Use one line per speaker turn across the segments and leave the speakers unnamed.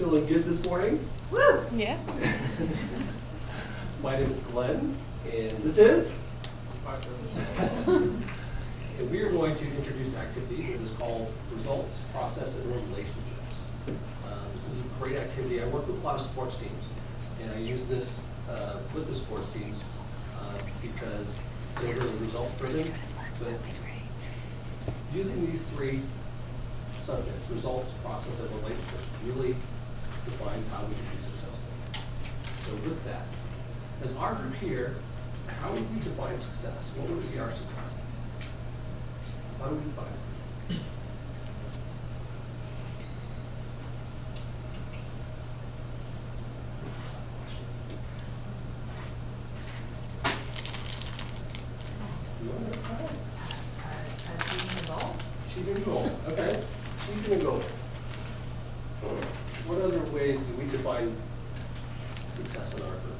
Feeling good this morning?
Woo!
Yeah.
My name is Glenn, and this is? And we are going to introduce an activity that is called Results, Process, and Relationships. This is a great activity. I work with a lot of sports teams, and I use this with the sports teams because they're really result-driven. But using these three subjects, results, process, and relationships, really defines how we can be successful. So with that, as our group here, how would we define success? What would be our success? How do we define it? You want to try it?
Achieving a goal.
Achieving a goal, okay. Achieving a goal. What other ways do we define success in our group?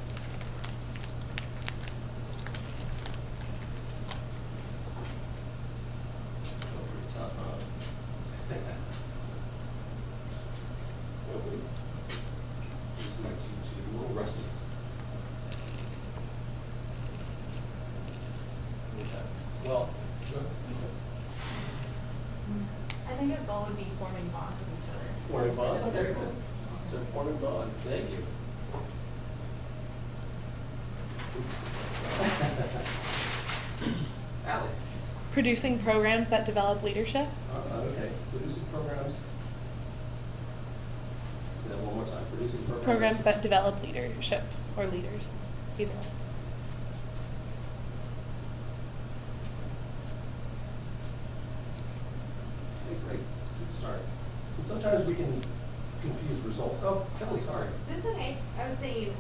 Oh, pretty tough, huh? This is my cheat sheet, a little rusty. Okay. Well,
I think a goal would be forming bonds with each other.
forming bonds, very good. So forming bonds, thank you. Allie.
Producing programs that develop leadership.
Okay, producing programs. Say that one more time, producing programs.
Programs that develop leadership or leaders, either.
Okay, great, good start. And sometimes we can confuse results. Oh, Kelly, sorry.
That's okay. I was saying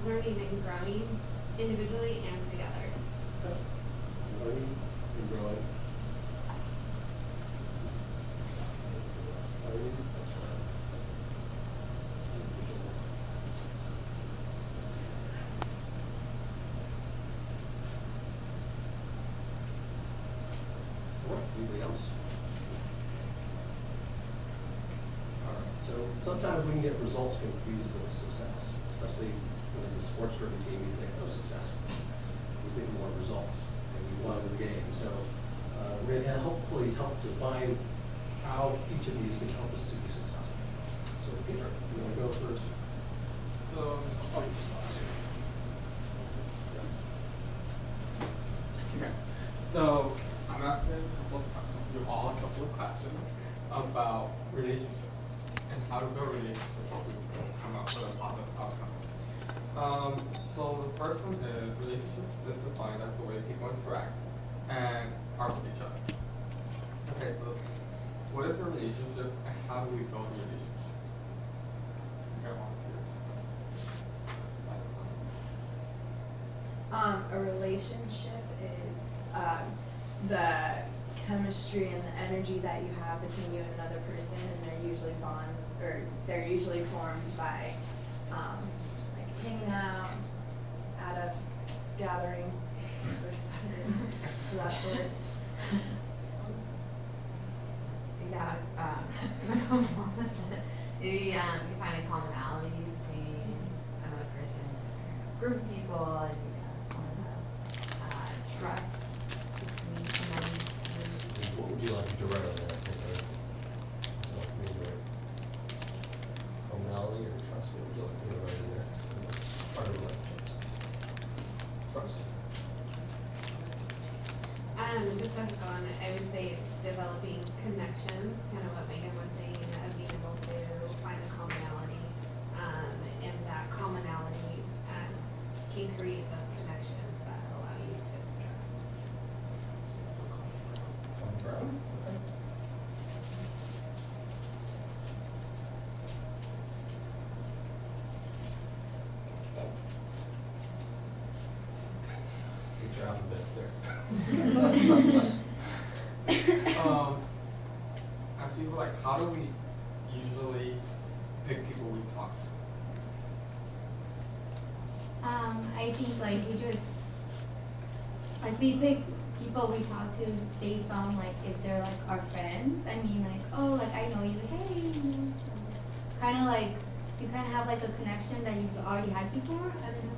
learning and growing individually and together.
Okay. Learning and growing. Learning, that's right. Individual. All right, anything else? All right, so sometimes we can get results confused with success, especially when it's a sports-driven team. We think, oh, success. We think more results, and we won the game. So we're going to hopefully help define how each of these can help us to be successful. So, Peter, you want to go first?
So, okay. So I'm asking you all a couple of questions about relationships and how to build relationships to come up with a positive outcome. So the first one is relationships is defined as the way people interact and are with each other. Okay, so what is a relationship and how do we build a relationship? Okay,
A relationship is the chemistry and the energy that you have between you and another person, and they're usually formed by like hanging out at a gathering or something of that sort.
Yeah. Maybe you find a commonality between another person and a group of people, and you form a trust between someone.
What would you like me to write on that? Commonality or trust? What would you like me to write in there? Part of relationships. Trust.
Just like on, I would say developing connections, kind of what Megan was saying, of being able to find a commonality, and that commonality can create those connections that allow you to trust.
Common ground? Okay. Get your alphabet there.
As people like, how do we usually pick people we talk to?
I think like we pick people we talk to based on like if they're like our friends. I mean like, oh, like I know you, hey, kind of like you kind of have like a connection that you've already had before? I don't know.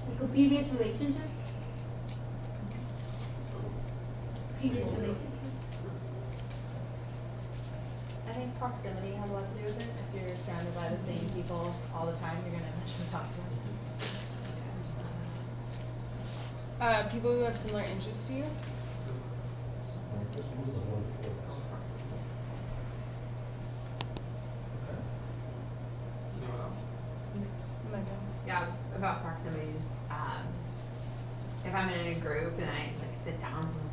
Like a previous relationship? Previous relationship?
I think proximity has a lot to do with it. If you're surrounded by the same people all the time, you're gonna eventually talk to them.
People who have similar interests to you.
Anyone else?
Yeah, about proximity, just, if I'm in a group and I like sit down with someone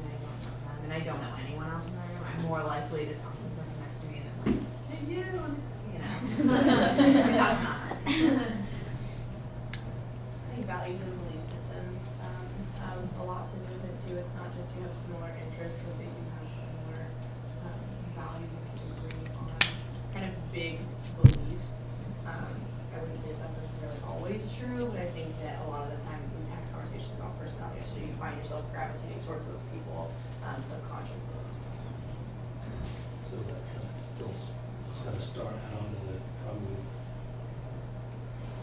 and I don't know them and I don't know anyone else in the room, I'm more likely to talk to the person next to me than like, hey you know. That's not.
I think values and belief systems have a lot to do with it too. It's not just you have similar interests, but they do have similar values as you agree on kind of big beliefs. I wouldn't say that that's necessarily always true, but I think that a lot of the time when you have conversations about personality, actually you find yourself gravitating towards those people subconsciously.
So that kind of still, it's got to start out and then come with.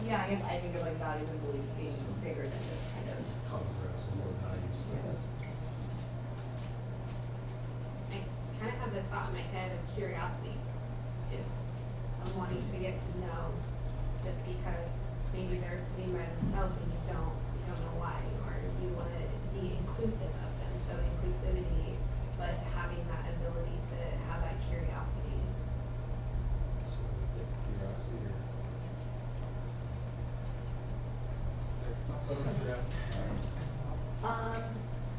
Yeah, I guess I think of like values and beliefs being bigger than just kind of
Congress and more values.
I kind of have this thought in my head of curiosity too, of wanting to get to know, just because maybe they're sitting by themselves and you don't know why, or you want to be inclusive of them. So inclusivity, but having that ability to have that curiosity.
So the curiosity or.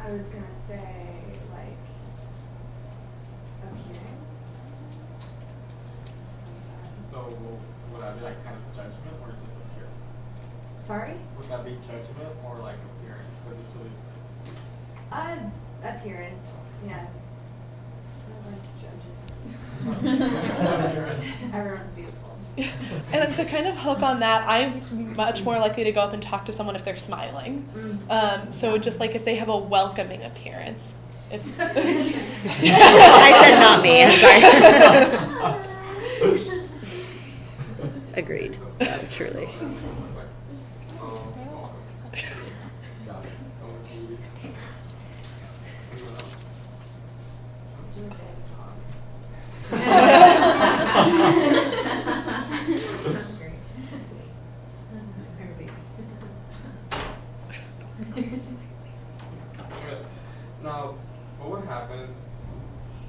I was gonna say like appearance.
So would that be like kind of judgment or just appearance?
Sorry?
Would that be judgment or like appearance? Because usually
Appearance, yeah.
I like judging.
Everyone's beautiful.
And to kind of hook on that, I'm much more likely to go up and talk to someone if they're smiling. So just like if they have a welcoming appearance. If
I said not me. I'm sorry. Agreed. Truly.
Now, what would happen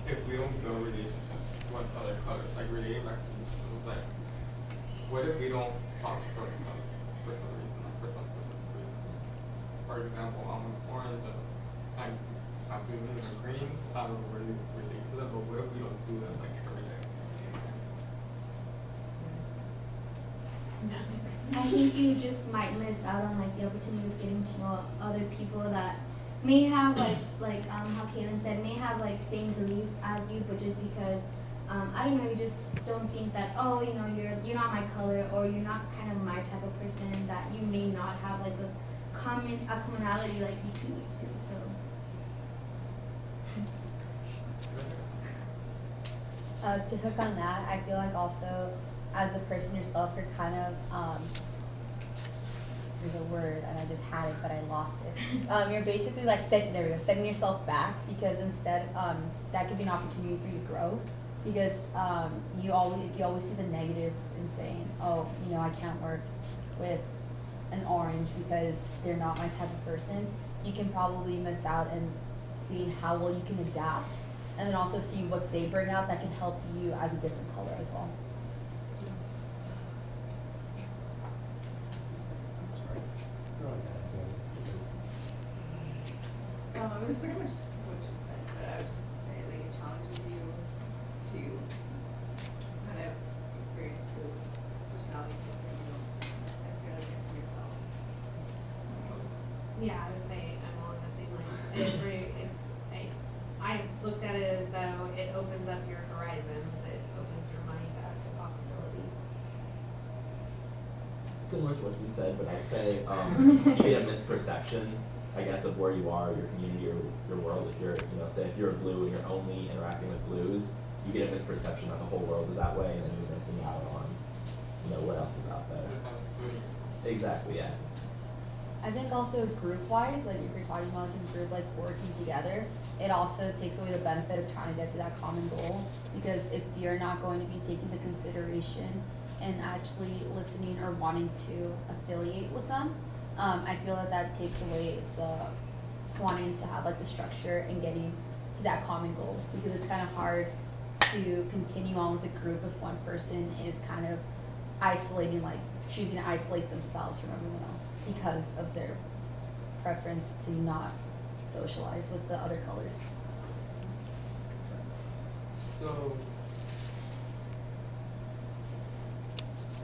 if we don't build relationships with other colors? Like relating back to this, like, what if we don't talk to certain colors for some reason, like for some specific reason? For example, I'm an orange and I'm absolutely in greens. I don't really relate to them, but what if we don't do this like every day?
I think you just might miss out on like the opportunity of getting to know other people that may have like how Kaylin said, may have like same beliefs as you, but just because I don't know, you just don't think that, oh, you know, you're not my color, or you're not kind of my type of person, that you may not have like a commonality like between you two. So
To hook on that, I feel like also as a person yourself, you're kind of there's a word and I just had it but I lost it. You're basically like setting yourself back, because instead that could be an opportunity for you to grow, because if you always see the negative in saying, oh, you know, I can't work with an orange because they're not my type of person, you can probably miss out in seeing how well you can adapt, and then also see what they bring out that can help you as a different color as well.
It was pretty much what you said, but I would just say like it challenges you to kind of experience those personalities that you don't necessarily get from yourself.
Yeah, I would say I'm along the same lines. I looked at it as though it opens up your horizons, it opens your mind up to possibilities.
Similar to what's been said, but I'd say you get a misperception, I guess, of where you are, your community, or your world. If you're, you know, say if you're a blue and you're only interacting with blues, you get a misperception that the whole world is that way, and then you're missing out on Exactly, yeah.
I think also group-wise, like if you're talking about like a group like working together, it also takes away the benefit of trying to get to that common goal. Because if you're not going to be taking the consideration and actually listening or wanting to affiliate with them, I feel that that takes away the wanting to have like the structure and getting to that common goal. Because it's kind of hard to continue on with a group if one person is kind of isolating, like choosing to isolate themselves from everyone else because of their preference to not socialize with the other colors.
So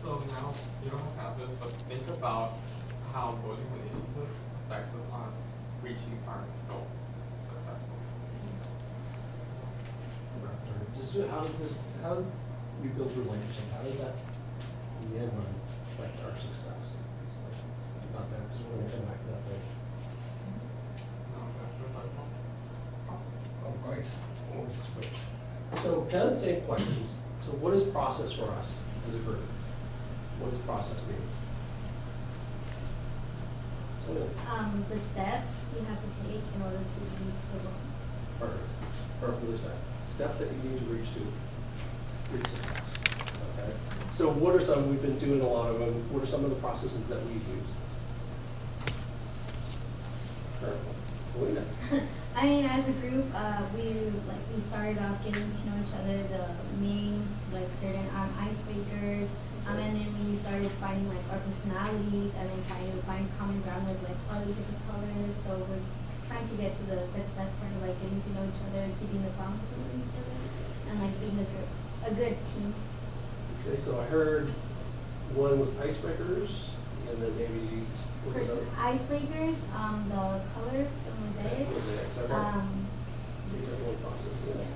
now you don't have this, but think about how building relationships affects us on reaching our goal successfully.
How do we build relationship? How does that, in the end run, affect our success? So, about that, because we're gonna come back to that later. All right, we'll switch. So kind of the same questions. So what is process for us as a group? What does process mean? So,
The steps you have to take in order to reach the goal.
perfectly said. Steps that you need to reach success. Okay. So what are some, we've been doing a lot of them, what are some of the processes that we use? Selena.
I mean, as a group, we started off getting to know each other, the names, like certain icebreakers, and then we started finding like our personalities, and then trying to find common ground with like all the different colors. So we're trying to get to the success part of like getting to know each other, keeping the promises with each other, and like being a good team.
Okay, so I heard one was icebreakers, and then maybe, what's another?
Icebreakers, the color, the mosaic.
Mosaic, is that right? So you have one process, yes.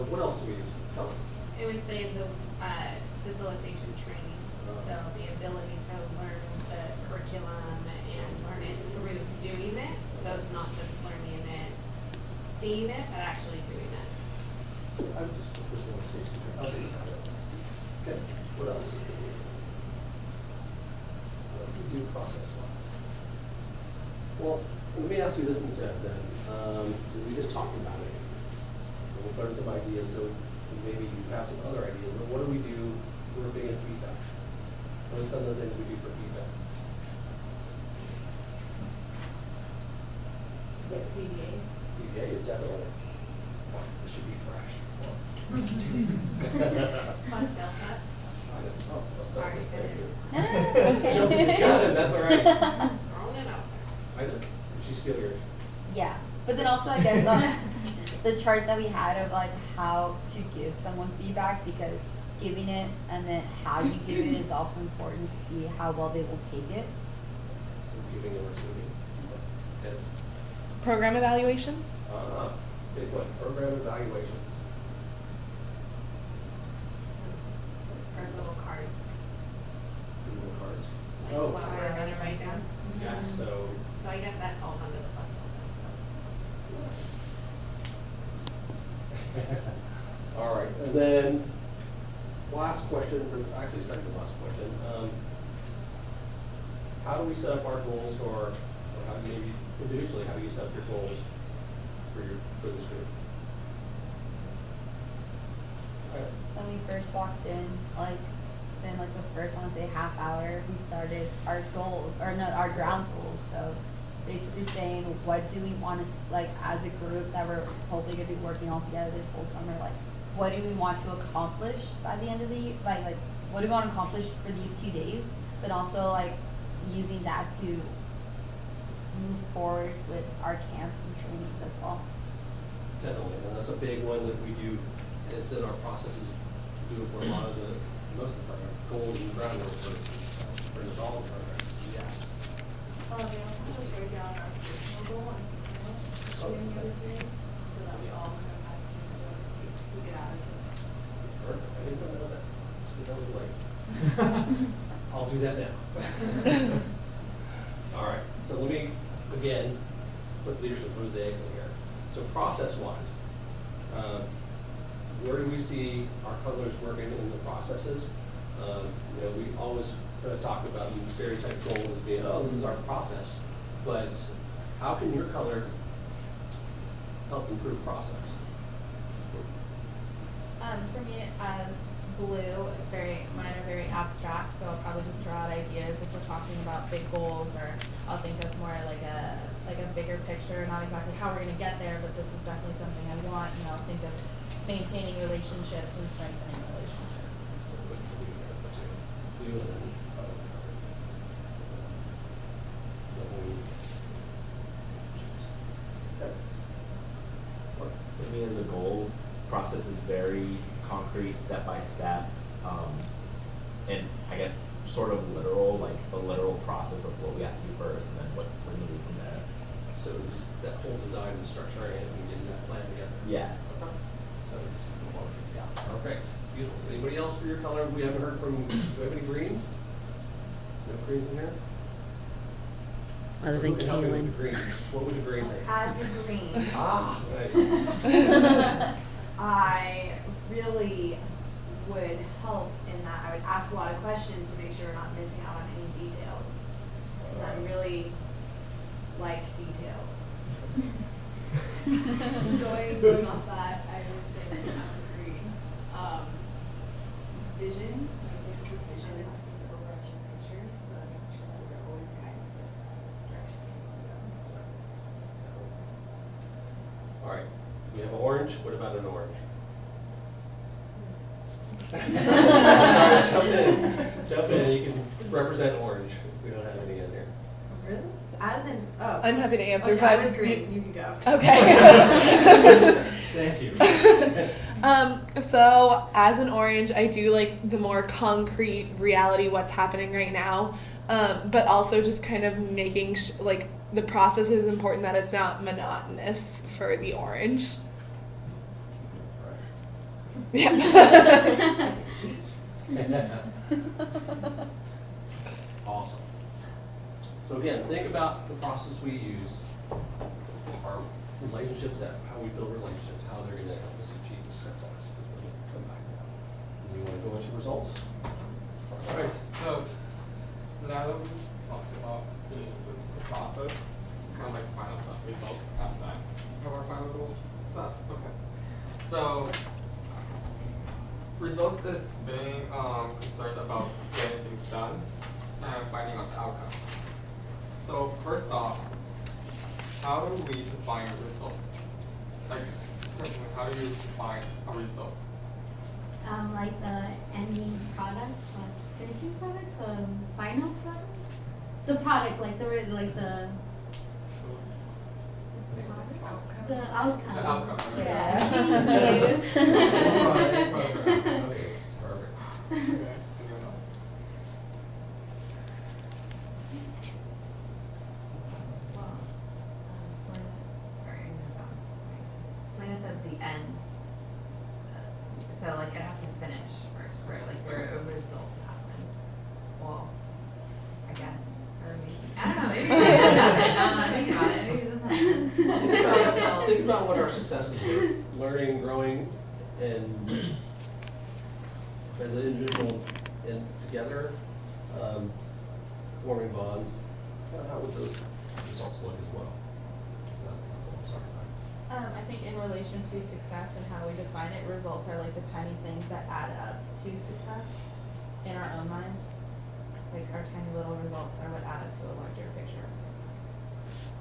What else do we use? Helen?
I would say the facilitation training, so the ability to learn the curriculum and learn it through doing it. So it's not just learning it, seeing it, but actually doing it.
So I would just put facilitation. I'll do that. Okay, what else? What do we do process-wise? Well, let me ask you this instead then. So we just talked about it. And we've learned some ideas, so maybe you have some other ideas, but what do we do? We're big in feedback. What are some of the things we do for feedback?
PDA.
PDA is definitely, this should be fresh.
Plus Delta.
I know. Oh, let's start
Already
with
said
thank
it.
you. Jumping the gun, that's all right.
Throwing it out.
I know. She's still here.
Yeah, but then also I guess the chart that we had of like how to give someone feedback, because giving it and then how you give it is also important to see how well they will take it.
So giving and receiving. Okay.
Program evaluations.
Big one. Program evaluations.
Or little cards.
Google cards.
Like
Oh.
what we're gonna write down.
Yeah, so.
So I guess that falls under the plus Delta.
All right, and then last question, actually second to last question. How do we set up our goals or how do maybe individually, how do you set up your goals for this group?
When we first walked in, like then like the first, I want to say half hour, we started our goals, or no, our ground goals. So basically saying, what do we want to, like as a group that we're hopefully going to be working all together this whole summer, like what do we want to accomplish by the end of the year, like what do we want to accomplish for these 2 days, but also like using that to move forward with our camps and trainings as well.
Definitely, and that's a big one that we do. It's in our processes. We do it for a lot of most of our goals and groundwork for the development programs. Yes.
They also have us break down our personal goal and sequence during the other year, so that we all kind of have things to get out of it.
Perfect. I didn't know that. So that was like, I'll do that now. All right. So let me again put leadership mosaics in here. So process-wise, where do we see our colors working in the processes? You know, we always talk about the stereotype goal as being, oh, this is our process, but how can your color help improve process?
For me, as blue, mine are very abstract, so I'll probably just throw out ideas if we're talking about big goals, or I'll think of more like a bigger picture, not exactly how we're gonna get there, but this is definitely something I want, and I'll think of maintaining relationships and strengthening relationships.
So what do you put to blue and then
For me, as a goals, process is very concrete, step by step, and I guess sort of literal, like the literal process of what we have to do first, and then what we're needed from there.
So just that whole design and structure and getting that plan together.
Yeah.
Okay. So just yeah. Perfect. Beautiful. Anybody else for your color? We haven't heard from. Do we have any greens? No greens in here.
Other than
help me with
Kaylin.
the greens. What would the green be?
As a green,
Ah, nice.
I really would help in that I would ask a lot of questions to make sure we're not missing out on any details. 'Cause I really like details. Enjoying going off that, I would say that as a green. Vision, like we have a vision and also the overarching picture, so that we make sure that we're always guiding towards that direction we want to go.
All right. We have orange. What about an orange? Jump in. You can represent orange. We don't have any in there.
Really? As in, oh.
I'm happy to answer,
Okay,
but
I was green, you can go.
Okay.
Thank you.
So as an orange, I do like the more concrete reality what's happening right now, but also just kind of making like the process is important, that it's not monotonous for the orange. Yeah.
Awesome. So again, think about the process we use, our relationships, how we build relationships, how they're going to help us achieve the success. We'll come back to that. And you want to go into results? All right.
So, now that we've talked about the process, it's kind of like final results outside of our final goal, which is success. Okay. So, results is being concerned about getting things done and finding out the outcome. So, first off, how do we define a result? Like, personally, how do you define a result?
Like the ending product / finishing product, the final product, the product, like the outcome.
The outcome.
Yeah. Thank you.
Okay, perfect.
Okay.
Well, Selena said at the end, so like it has to finish first, where like where a result happened. Well, I guess, or maybe, I don't know, maybe it doesn't happen, now that I'm thinking about it, maybe it doesn't happen.
Think about what our successes were, learning, growing, and as an individual and together, forming bonds. How would those results look as well? Sorry.
I think in relation to success and how we define it, results are like the tiny things that add up to success in our own minds. Like our tiny little results are what add up to a larger picture of success.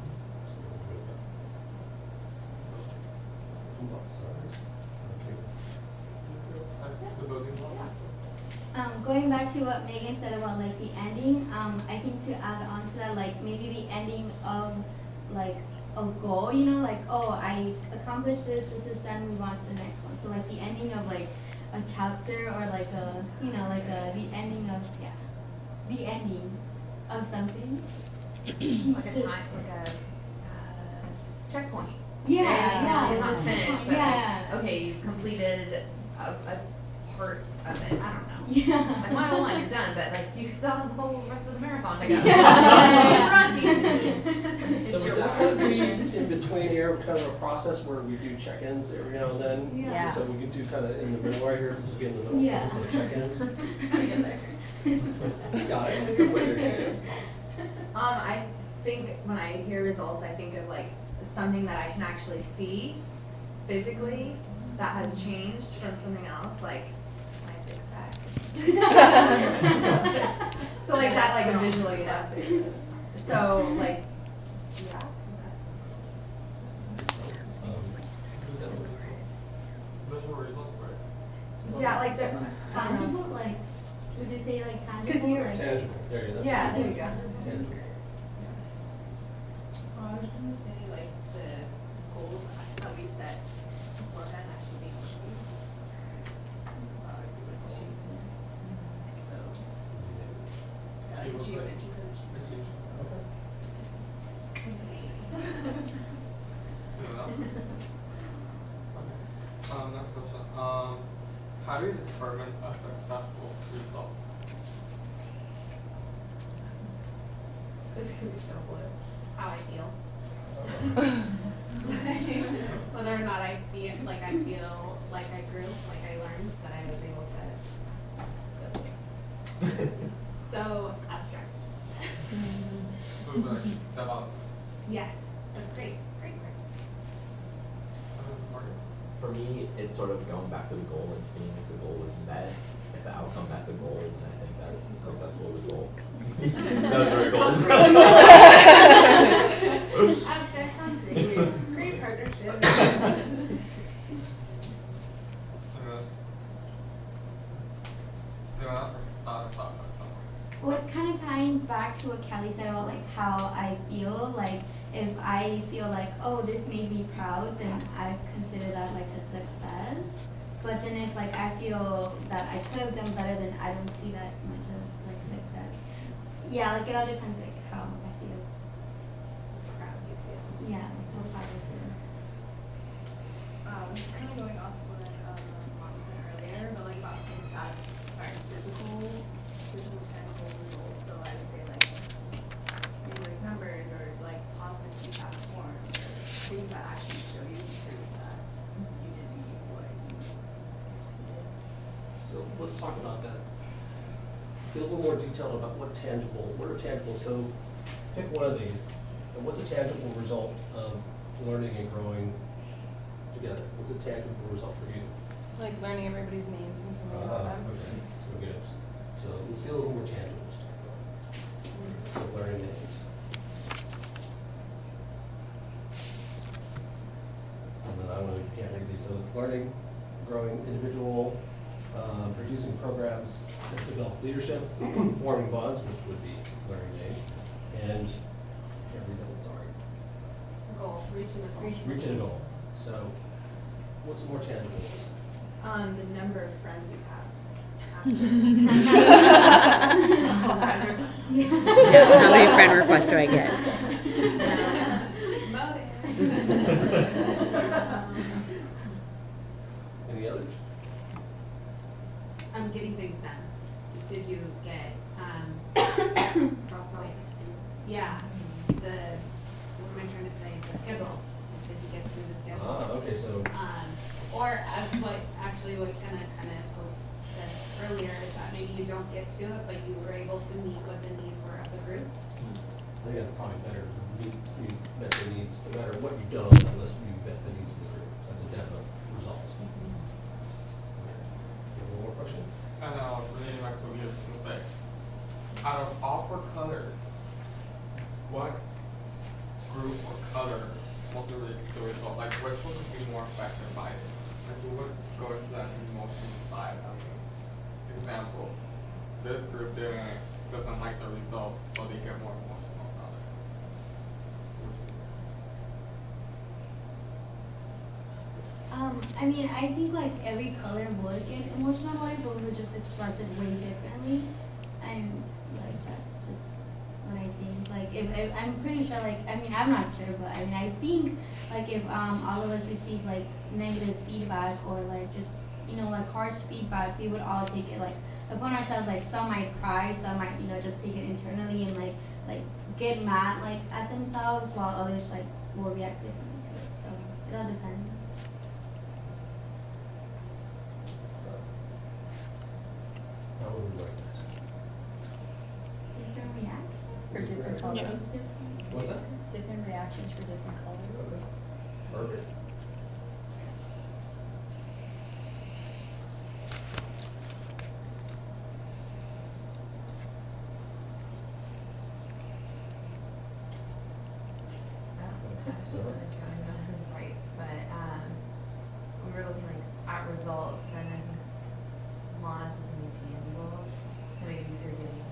Going back to what Megan said about like the ending, I think to add on to that, like maybe the ending of like a goal, you know, like, oh, I accomplished this is done, move on to the next one. So like the ending of like a chapter, or like a, you know, like the ending of, the ending of something.
Like a time, like a checkpoint.
Yeah.
It's not finished, but
Yeah.
like, okay, you've completed a part of it, I don't know.
Yeah.
Like mile 1, you're done, but like you still have the whole rest of the marathon to go.
Yeah.
So
It's your
would that kind of be
organization.
in between here, kind of a process where we do check-ins every now and then?
Yeah.
So we could do kind of in the middle right here, this would be in the middle,
Yeah.
just check-ins.
Gotta get there.
Got it. Good way to do it.
I think when I hear results, I think of like something that I can actually see physically that has changed from something else, like my six pack. So like that, like visually, you know. So like, yeah.
Visual results, right?
Yeah, like the
Tangible, like, would you say like tangible?
'Cause you're-
like,
Tangible, there you go.
Yeah, there you go.
Tangible.
I was just gonna say, like, the goals that we set beforehand actually being achieved. So obviously results. So, yeah,
Achievable,
achievement,
right?
she said achievement.
Next question. How do you determine a successful result?
This could be so blue. How I feel. Whether or not I feel like I grew, like I learned, that I was able to. So abstract.
So like develop.
Yes, that's great. Great.
Market.
For me, it's sort of going back to the goal and seeing if the goal was met. If the outcome met the goal, then I think that is a successful result. That was very goal.
Abstract sounds great. It's great partnership.
Well, it's kind of tying back to what Kelly said about like how I feel. Like if I feel like, oh, this made me proud, then I consider that like a success. But then if like I feel that I could have done better, then I don't see that much of like success. Yeah, like it all depends like how I feel.
Proud you feel.
Yeah, like how proud I feel.
Just kind of going off what Mom said earlier, but like about saying that, physical tangible results. So I would say like maybe like numbers or like positive feedback forms or things that actually show you proof that you did meet what you did.
So let's talk about that. Get a little more detailed about what are tangible, so pick one of these, and what's a tangible result of learning and growing together? What's a tangible result for you?
Like learning everybody's names and something about them.
Okay, so good. So let's get a little more tangible stuff. So learning names. And then I don't know, you can't read these, so it's learning, growing individual, producing programs that develop leadership, forming bonds, which would be learning names, and can't read that one, sorry.
Goal, reaching the goal.
Reaching a goal. So what's more tangible?
The number of friends you have.
How many friend requests do I get?
Any others?
Getting things done. Did you get,
Cross off to do.
yeah, what am I trying to say, the schedule? Did you get through the schedule?
Okay, so
Or what Kenna kind of said earlier, is that maybe you don't get to it, but you were able to meet what the needs were of the group.
I think that's probably better. You met the needs, no matter what you've done on that list, you met the needs of the group. That's a definite result. Okay. You have one more question?
And relating back to what you were going to say, out of all four colors, what group or color mostly relates to the result? Like, which one would be more affected by it? Like, who would go into that emotional side as an example? This group doesn't like the result, so they get more emotional about it.
I mean, I think like every color would get emotional about it, but we would just express it way differently. And like that's just what I think. Like if I'm pretty sure, like I mean I'm not sure, but I mean I think like if all of us receive like negative feedback or like just like harsh feedback, we would all take it like upon ourselves. Like some might cry, some might just take it internally and like get mad like at themselves, while others like will react differently to it. So it all depends.
How would we write this?
colors.
Yeah.
What's that?
Different reactions for different colors.
Okay. Perfect.
Actually, I don't know if this is right, but, we were looking like at results and then Lana said something tangible. So maybe if you're getting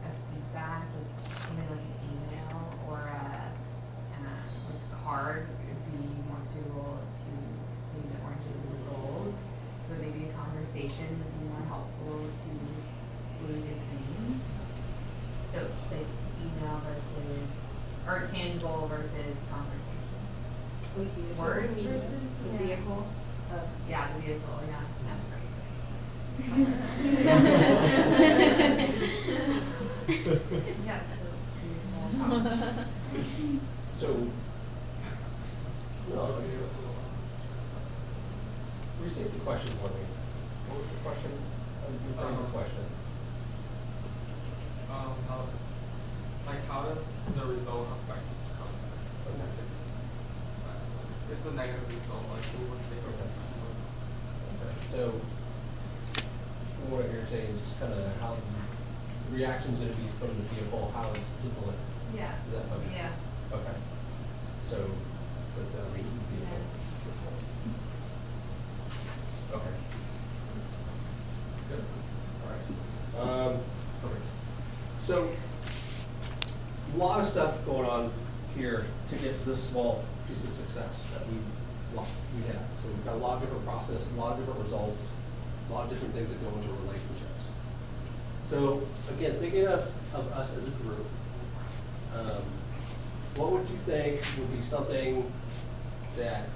a feedback, like something like an email or a, like a card would be more suitable to maybe the oranges and the golds. But maybe a conversation would be more helpful to blues and greens. So like email versus, or tangible versus conversation. Words versus
The vehicle of.
yeah, the vehicle, yeah, that's great. Yes, the vehicle.
So, no, restate the question for me. What was the question? You framed the question.
How does the result affect context? It's a negative result, like who would take it?
Okay, so from what you're saying is just kind of how the reaction's going to be from the vehicle, how it's delivered.
Yeah,
Is that okay?
yeah.
Okay. So let's put down the vehicle. Okay. Good. All right. Perfect. So a lot of stuff going on here to get to this small piece of success that we have. So we've got a lot of different processes, a lot of different results, a lot of different things that go into relationships. So again, thinking of us as a group, what would you think would be something that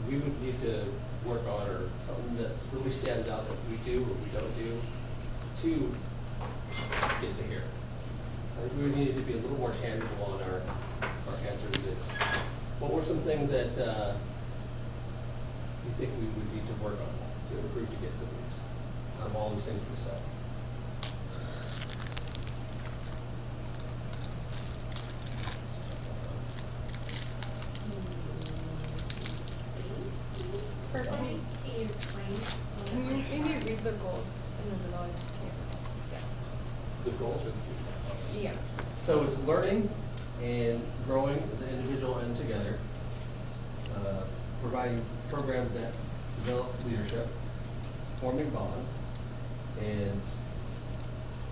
we would need to work on, or something that really stands out that we do or we don't do to get to here? I think we needed to be a little more tangible on our answer to this. What were some things that you think we would need to work on to improve to get to these, out of all these things we said?
First one,
Can you explain?
can you maybe read the goals in the middle? I just can't.
The goals or the future?
Yeah.
So it's learning and growing as an individual and together, providing programs that develop leadership, forming bonds, and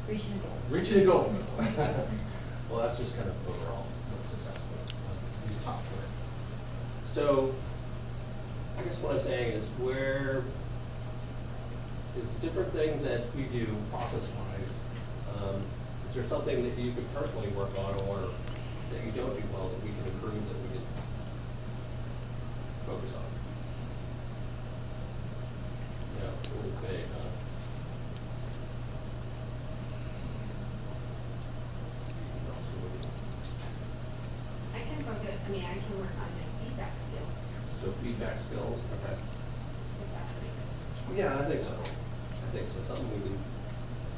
Reaching a goal.
reaching a goal. Well, that's just kind of overall what success means. These top four. So I guess what I'm saying is where is different things that we do process-wise. Is there something that you could personally work on, or that you don't do well that we can improve, that we can focus on? Yeah, a little big, huh? Let's see, what else do we do?
I can focus, I mean, I can work on my feedback skills,
So feedback skills, okay.
if that's what it is.
Yeah, I think so. I think so. Something we can.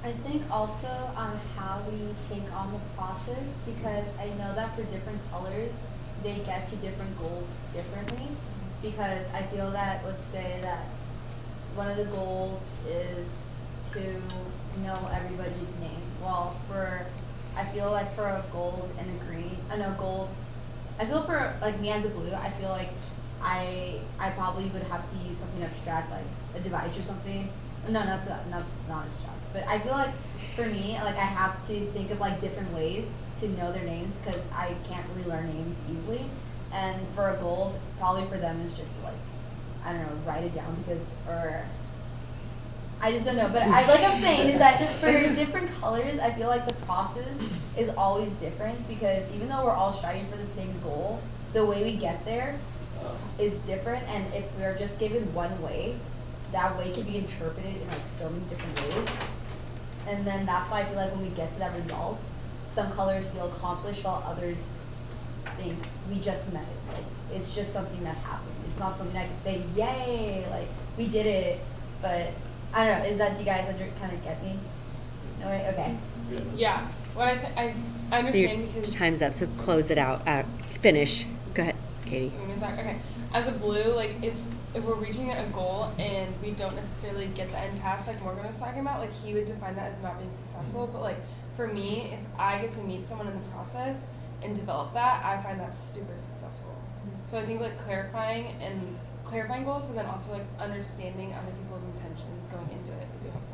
I think also on how we take on the process, because I know that for different colors, they get to different goals differently. Because I feel that, let's say that one of the goals is to know everybody's name. Well, I feel like for a gold and a green, I feel for like me as a blue, I feel like I probably would have to use something abstract, like a device or something. No, that's not abstract. But I feel like for me, like I have to think of like different ways to know their names, because I can't really learn names easily. And for a gold, probably for them is just like, I don't know, write it down, or I just don't know. But like I'm saying is that for different colors, I feel like the process is always different, because even though we're all striving for the same goal, the way we get there is different. And if we're just given one way, that way can be interpreted in like so many different ways. And then that's why I feel like when we get to that result, some colors feel accomplished while others think we just met it. Like it's just something that happened. It's not something I could say, yay, like we did it. But I don't know, do you guys kind of get me? No, wait, okay.
Yeah. What I understand
Your
because
time's up, so close it out. Finish. Go ahead, Katie.
I'm gonna talk. Okay. As a blue, like if we're reaching a goal and we don't necessarily get the end task, like Morgan was talking about, like he would define that as not being successful. But like for me, if I get to meet someone in the process and develop that, I find that super successful. So I think like clarifying goals, but then also like understanding other people's intentions going into it would be helpful.